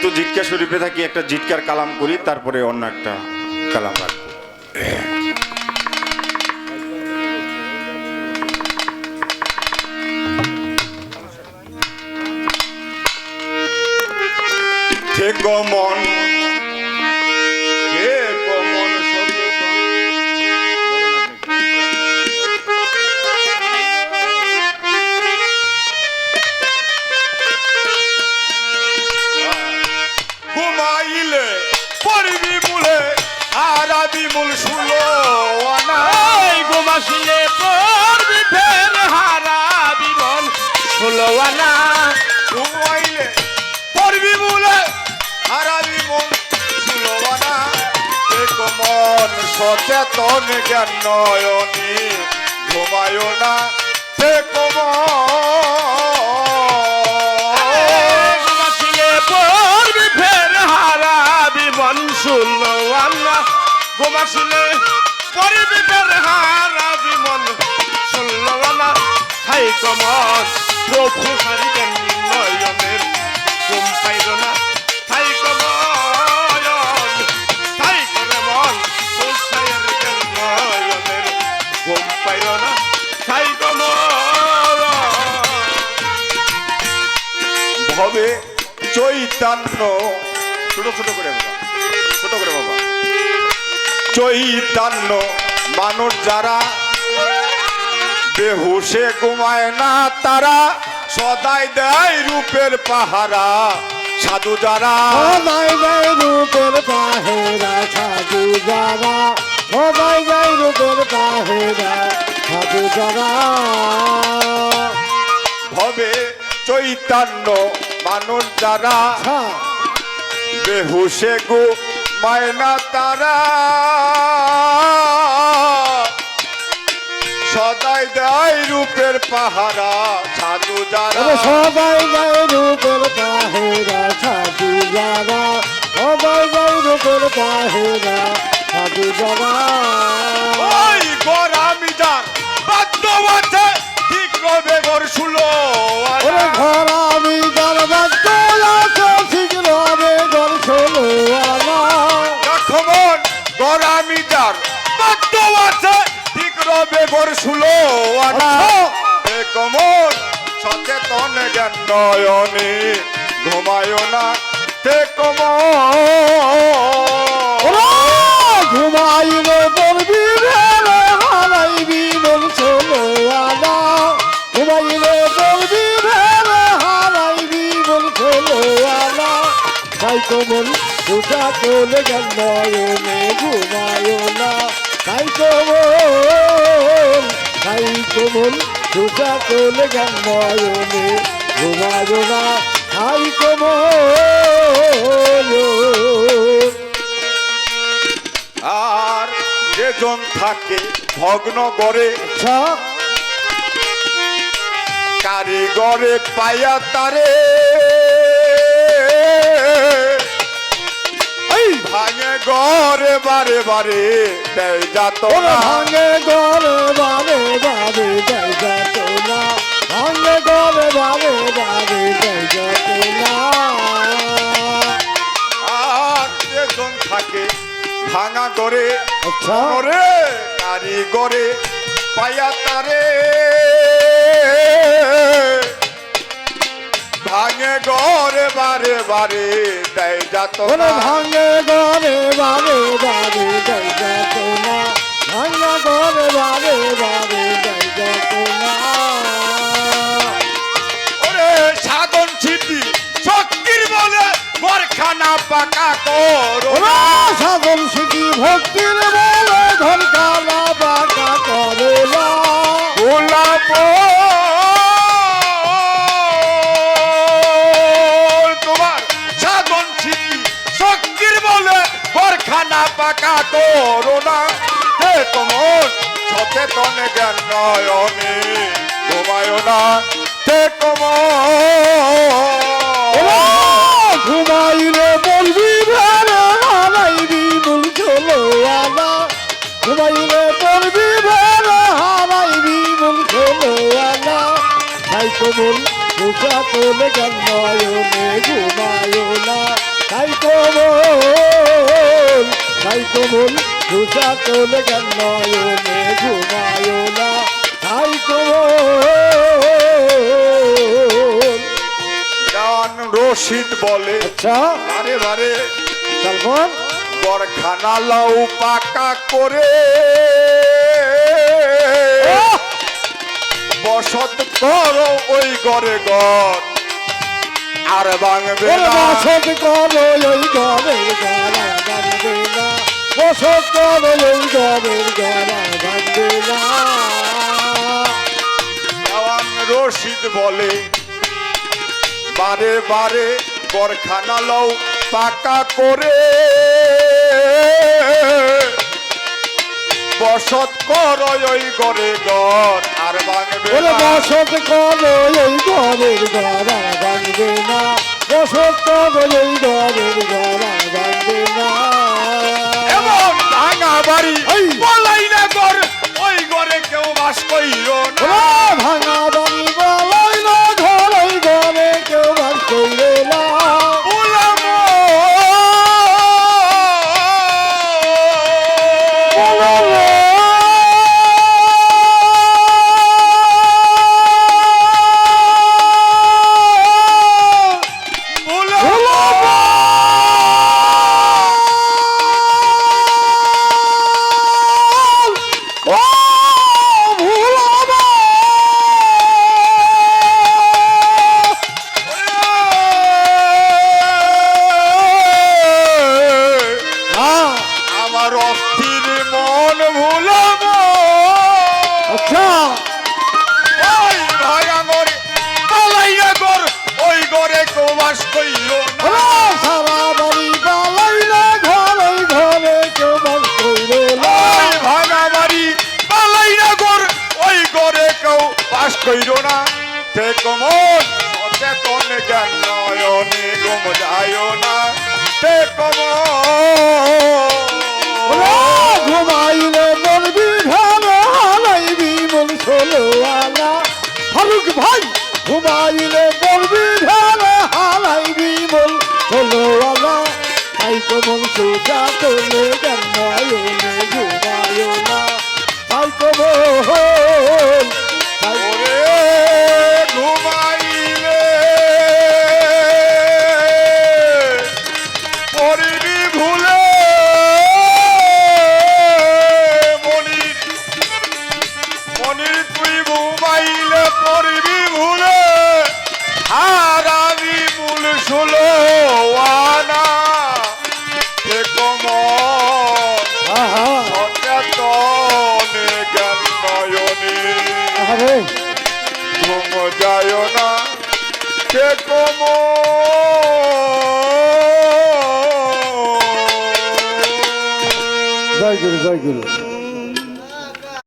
যেহেতু জিটকা শরীফে থাকি একটা জিটকার কালাম করি, তারপরে অন্য একটা কালাম রাখবো। থেকো মন থেকো মন সচেতন, ঘুমাইলে পড়বি মূলে হারাবি মূল শুলো আনা, ঘুমাসিলে পড়বি ফের হারাবি মন ষোলো আনা। ঘুমাইলে পড়বি মূলে হারাবি মূল শুলো আনা, থেকো মন সচেতন জ্ঞান নয়নি ঘুমায়ো না, থেকো ঘুমাসিলে পড়বি ফের হারাবি মন ষোলো আনা। ঘুমাসিলে পড়বি ফের হারাবি মন ষোলো আনা। হাই কমন প্রভু সারিবেন নয়নের ঘুম পাইল না। হাই কমন হাই করে মন সারিবেন নয়নের ঘুম পাইল না। হাই কমন ভবে চৈতন্য, ছোট ছোট করে বাবা, ছোট করে বাবা, চৈতন্য মানুষ যারা বেহুশে ঘুমায় না তারা, সদাই দেয় রূপের পাহারা সাধু যারা, সদাই যায় রূপের পাহেরা সাধু যারা, সদাই যায় রূপের পাহেরা সাধু যারা। ভবে চৈতন্য মানুষ যারা বেহুশে ঘুমায় না তারা, সদাই দেয় রূপের পাহারা সাধু যারা, সদাই যায় রূপের পাহেরা সাধু যারা, সদাই যায় রূপের পাহেরা সাধু যারা। ওই গোরামি যার বাদ্য আছে ঠিক রবে গোর শুলো ওরে ঘর আমি যার বাদ্য আছে ঠিক রবে ঘর ষোলো আনা। খবর গোরামি যার বাদ্য আছে ঠিক রবে গোর শুলো আনা, কমন সচেতন জ্ঞান নয়নে ঘুমায় না, তে কমন ঘুমাইলে পড়বি ভেলে হারাইবি মন ষোলো আনা। ঘুমাইলে পড়বি ভেলে হারাইবি মন ষোলো আনা। তাই কোমল দুটা তোলে জ্ঞান নয়নে ঘুমায়ো না। তাই কোমল দুটা তোলে জ্ঞান নয়নে ঘুমায়ো না। তাই কোমল আর যেজন থাকে ভগ্ন গড়ে কারিগরে পায়া তারে, ভাঙে গড়ে বারে বারে দেয় যাত না, ভাঙে গড়ে বারে বারে দেয় যাত না। ভাঙে গড়ে বারে বারে দেয় যাত না। আর যেজন থাকে ভাঙা গড়ে আচ্ছা রে কারিগরে পায়া তারে, ভাঙে গড়ে বারে বারে দেয় যাত না, ভাঙে গড়ে বারে বারে দেয় যাত না। ভাঙে গড়ে বারে বারে দেয় যাত না। ওরে সাধন সিদ্ধি শক্তির বলে বরখানা পাকা করো না, সাধন সিদ্ধি ভক্তির বলে ঘরখানা পাকা করে না। গোলাপ তোমার সাধন সিদ্ধি শক্তির বলে বরখানা পাকা করো না, হে তোমার সচেতন জ্ঞান নয়নে ঘুমায় না, হে তোমার ঘুমাইলে বলবি ভেলে হারাইবি মূল ষোলো আনা। ঘুমাইলে বলবি ভেলে হারাইবি মূল ষোলো আনা। তাই কোমল দুটা তোলে জ্ঞান নয়নে ঘুমায়ো না। তাই কমল সুজা তোলে কেন নয়নে ঘুমায় না তাই কমল গান রশিদ বলে আচ্ছা বারে বারে সালমান বরখানা লাউ পাকা করে বসত করো ওই ঘরে ঘর আর ভাঙবে ওরে না বসত করো ওই ঘরের গলা ভাঙবে না বসত করো ওই ঘরের গলা ভাঙবে না দেওয়ান রশিদ বলে বারে বারে বরখানা লাউ পাকা করে বসত করো ওই ঘরে ঘর আর ভাঙবে ওরে না বসত করো এই ঘরের গলা ভাঙবে না বসত করো এই ঘরের গলা ভাঙবে না এমন ভাঙা বাড়ি এই! বলাই না ঘর ওই ঘরে কেউ বাস কইরো না ওরে ভাঙা বাড়ি বলাই না ঘর ওই ঘরে কেউ বাস করবে না উলামো আমার অস্থির মন ভুলামো আচ্ছা ওই ভাঙা ঘরে বলাই না ঘর ওই ঘরে কেউ বাস কইরো না ওরে সারা বাড়ি বলাই না ঘর ওই ঘরে কেউ বাস করবে না ওই ভাঙা বাড়ি বলাই না ঘর ওই ঘরে কেউ বাস কইরো না তে কমল সচেতন জ্ঞান নয়নে গুম যায় না তে ওরে কমল ঘুমাইলে বলবি ঘরে হারাইবি মন ষোলো আনা ফারুক ভাই ঘুমাইলে বলবি ঘরে হারাইবি মন ষোলো আনা তাই তো মন সোজা তোলে কেন নয়নে ঘুমায় না তাই তো মন তাই ওরে ঘুমাইলে পড়বি ভুলে মনির মনির তুই ঘুমাইলে পড়বি ভুলে হারাবি মূল ষোলো আনা হে কমল আহা সচেতনে জ্ঞান নয়নে আরে ঘুম যায় না সে কম জয় গুরু জয় গুরু